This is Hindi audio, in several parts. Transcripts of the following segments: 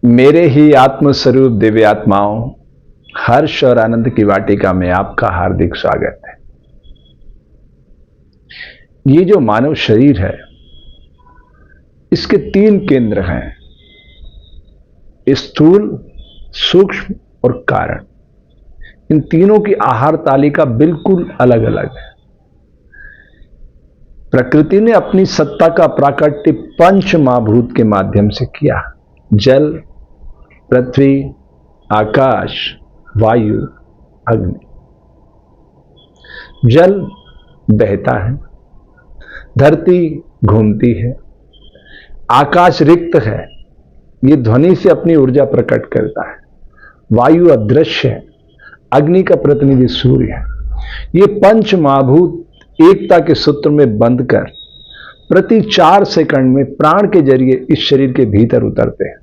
मेरे ही आत्मस्वरूप दिव्य आत्माओं, हर्ष और आनंद की वाटिका में आपका हार्दिक स्वागत है। ये जो मानव शरीर है, इसके 3 केंद्र हैं, स्थूल, सूक्ष्म और कारण। इन तीनों की आहार तालिका बिल्कुल अलग अलग है। प्रकृति ने अपनी सत्ता का प्राकट्य पंच महाभूत के माध्यम से किया। जल, पृथ्वी, आकाश, वायु, अग्नि। जल बहता है, धरती घूमती है, आकाश रिक्त है, ये ध्वनि से अपनी ऊर्जा प्रकट करता है। वायु अदृश्य है, अग्नि का प्रतिनिधि सूर्य है। ये पंच महाभूत एकता के सूत्र में बंध कर प्रति 4 सेकंड में प्राण के जरिए इस शरीर के भीतर उतरते हैं।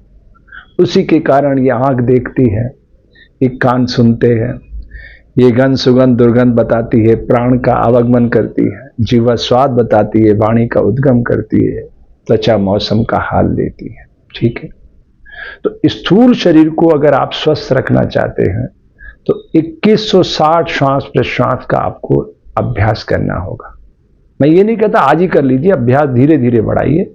उसी के कारण ये आंख देखती है, ये कान सुनते हैं, ये गंध सुगंध दुर्गंध बताती है, प्राण का आवागमन करती है, जीवा स्वाद बताती है, वाणी का उद्गम करती है, त्वचा मौसम का हाल देती है। ठीक है, तो स्थूल शरीर को अगर आप स्वस्थ रखना चाहते हैं तो 2160 श्वास प्रश्वास का आपको अभ्यास करना होगा। मैं ये नहीं कहता आज ही कर लीजिए, अभ्यास धीरे धीरे बढ़ाइए।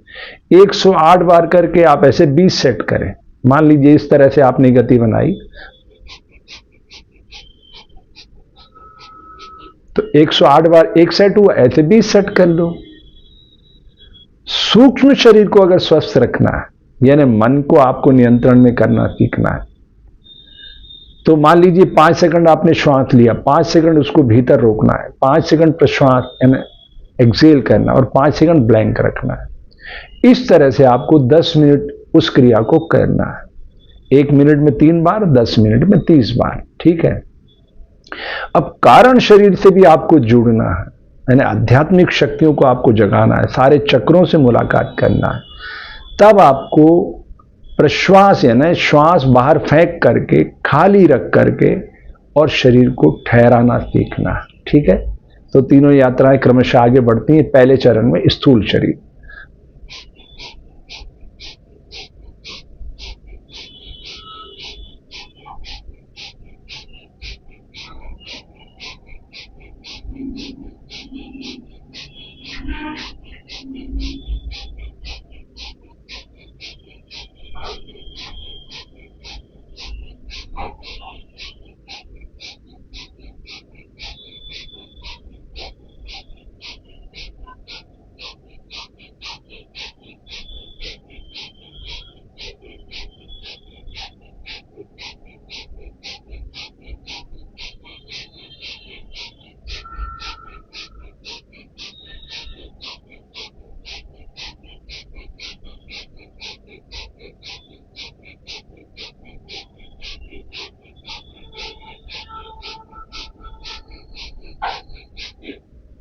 108 बार करके आप ऐसे 20 सेट करें। मान लीजिए इस तरह से आपने गति बनाई तो 108 बार 1 सेट हुआ, ऐसे 20 सेट कर लो। सूक्ष्म शरीर को अगर स्वस्थ रखना है, यानी मन को आपको नियंत्रण में करना सीखना है, तो मान लीजिए 5 सेकंड आपने श्वास लिया, 5 सेकंड उसको भीतर रोकना है, 5 सेकंड प्रश्वास यानी एक्सेल करना और 5 सेकंड ब्लैंक रखना है। इस तरह से आपको 10 मिनट उस क्रिया को करना है। 1 मिनट में 3 बार, 10 मिनट में 30 बार। ठीक है, अब कारण शरीर से भी आपको जुड़ना है, यानी आध्यात्मिक शक्तियों को आपको जगाना है, सारे चक्रों से मुलाकात करना है। तब आपको प्रश्वास यानी श्वास बाहर फेंक करके, खाली रख करके और शरीर को ठहराना सीखना है। ठीक है, तो तीनों यात्राएं क्रमशः आगे बढ़ती हैं। पहले चरण में स्थूल शरीर,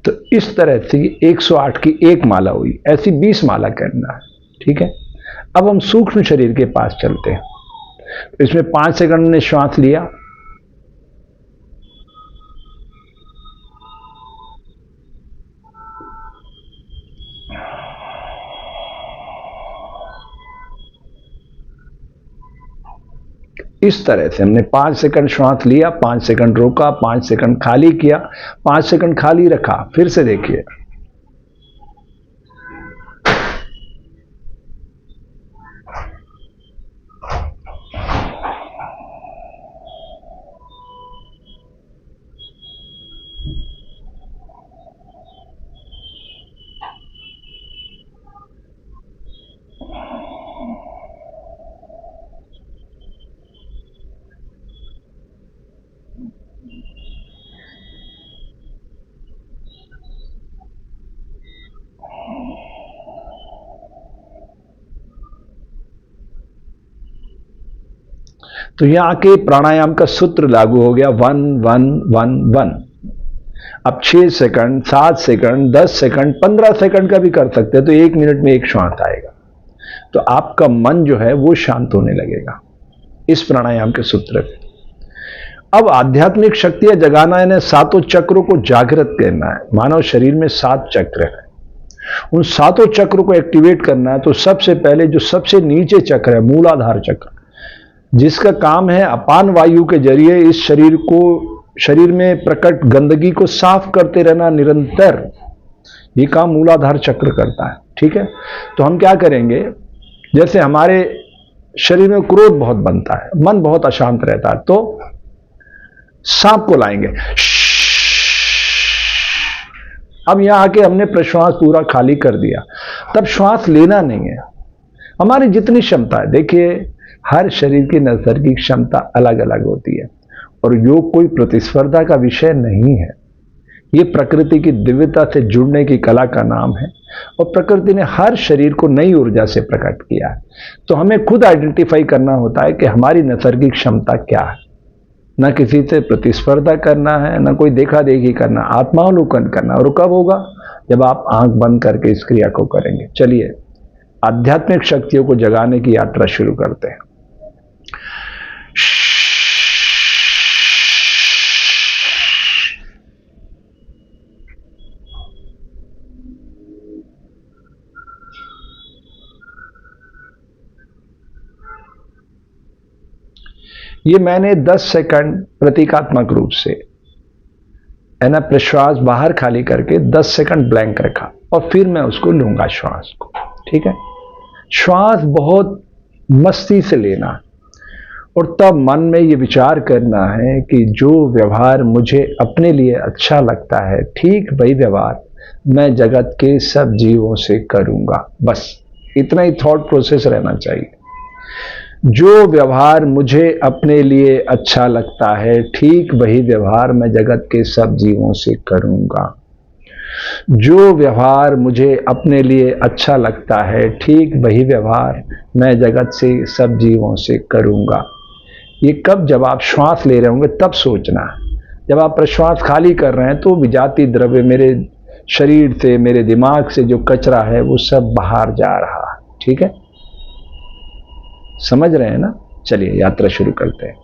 तो इस तरह से 108 की एक माला हुई, ऐसी 20 माला करना है। ठीक है, अब हम सूक्ष्म शरीर के पास चलते हैं। तो इसमें 5 सेकंड ने श्वास लिया, इस तरह से हमने 5 सेकंड श्वास लिया, 5 सेकंड रोका, 5 सेकंड खाली किया, 5 सेकंड खाली रखा। फिर से देखिए, तो यहां के प्राणायाम का सूत्र लागू हो गया, 1 1 1 1। अब 6 सेकंड, 7 सेकंड, 10 सेकंड, 15 सेकंड का भी कर सकते हैं, तो 1 मिनट में एक श्वास आएगा। तो आपका मन जो है वो शांत होने लगेगा इस प्राणायाम के सूत्र से। अब आध्यात्मिक शक्तियां जगाना है, सातों चक्रों को जागृत करना है। मानव शरीर में 7 चक्र है, उन सातों चक्र को एक्टिवेट करना है। तो सबसे पहले जो सबसे नीचे चक्र है, मूलाधार चक्र, जिसका काम है अपान वायु के जरिए इस शरीर में प्रकट गंदगी को साफ करते रहना निरंतर, ये काम मूलाधार चक्र करता है। ठीक है, तो हम क्या करेंगे, जैसे हमारे शरीर में क्रोध बहुत बनता है, मन बहुत अशांत रहता है, तो सांप को लाएंगे। अब यहां आके हमने प्रश्वास पूरा खाली कर दिया, तब श्वास लेना नहीं है। हमारी जितनी क्षमता है, देखिए हर शरीर की नैसर्गिक क्षमता अलग अलग होती है, और योग कोई प्रतिस्पर्धा का विषय नहीं है। ये प्रकृति की दिव्यता से जुड़ने की कला का नाम है, और प्रकृति ने हर शरीर को नई ऊर्जा से प्रकट किया है। तो हमें खुद आइडेंटिफाई करना होता है कि हमारी नैसर्गिक क्षमता क्या है। न किसी से प्रतिस्पर्धा करना है, न कोई देखा देखी करना, आत्मावलोकन करना। और कब होगा? जब आप आंख बंद करके इस क्रिया को करेंगे। चलिए आध्यात्मिक शक्तियों को जगाने की यात्रा शुरू करते हैं। ये मैंने 10 सेकंड प्रतीकात्मक रूप से है ना, प्रश्वास बाहर खाली करके 10 सेकंड ब्लैंक रखा, और फिर मैं उसको लूंगा श्वास को। ठीक है, श्वास बहुत मस्ती से लेना, और तब मन में ये विचार करना है कि जो व्यवहार मुझे अपने लिए अच्छा लगता है, ठीक वही व्यवहार मैं जगत के सब जीवों से करूंगा। बस इतना ही थॉट प्रोसेस रहना चाहिए। जो व्यवहार मुझे अपने लिए अच्छा लगता है, ठीक वही व्यवहार मैं जगत के सब जीवों से करूंगा। जो व्यवहार मुझे अपने लिए अच्छा लगता है, ठीक वही व्यवहार मैं जगत से सब जीवों से करूंगा। ये कब? जब आप श्वास ले रहे होंगे तब सोचना। जब आप प्रश्वास खाली कर रहे हैं तो विजातीय द्रव्य मेरे शरीर से, मेरे दिमाग से जो कचरा है वो सब बाहर जा रहा है। ठीक है, समझ रहे हैं ना? चलिए यात्रा शुरू करते हैं।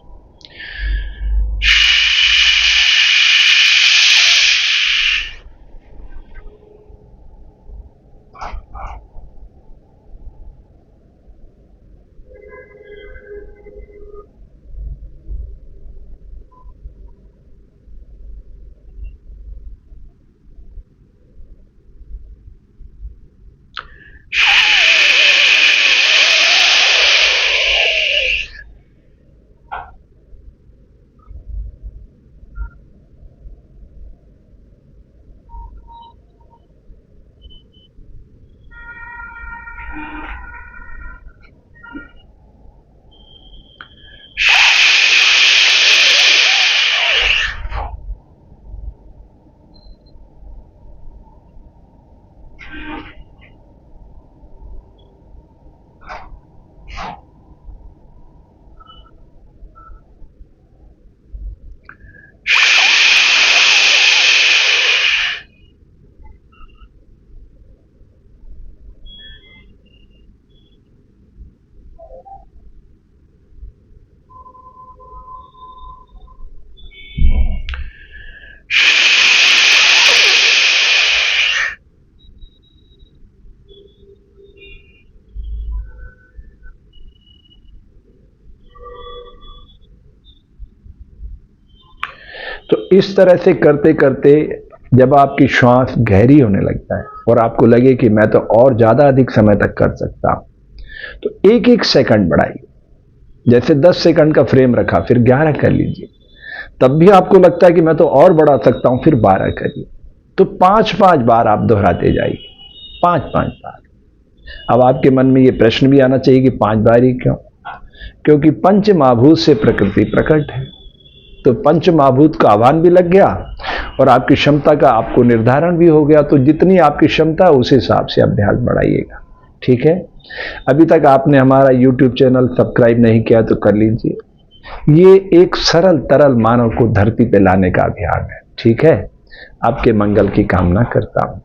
तो इस तरह से करते करते जब आपकी श्वास गहरी होने लगता है और आपको लगे कि मैं तो और ज्यादा अधिक समय तक कर सकता हूं, तो एक एक सेकंड बढ़ाइए। जैसे 10 सेकंड का फ्रेम रखा, फिर 11 कर लीजिए। तब भी आपको लगता है कि मैं तो और बढ़ा सकता हूं, फिर 12 करिए। तो 5-5 बार आप दोहराते जाइए, 5-5 बार। अब आपके मन में ये प्रश्न भी आना चाहिए कि 5 बार ही क्यों? क्योंकि पंच महाभूत से प्रकृति प्रकट है, तो पंच महाभूत का आह्वान भी लग गया और आपकी क्षमता का आपको निर्धारण भी हो गया। तो जितनी आपकी क्षमता है उस हिसाब से अभ्यास बढ़ाइएगा। ठीक है, अभी तक आपने हमारा YouTube चैनल सब्सक्राइब नहीं किया तो कर लीजिए। ये एक सरल तरल मानव को धरती पे लाने का अभियान है। ठीक है, आपके मंगल की कामना करता हूं।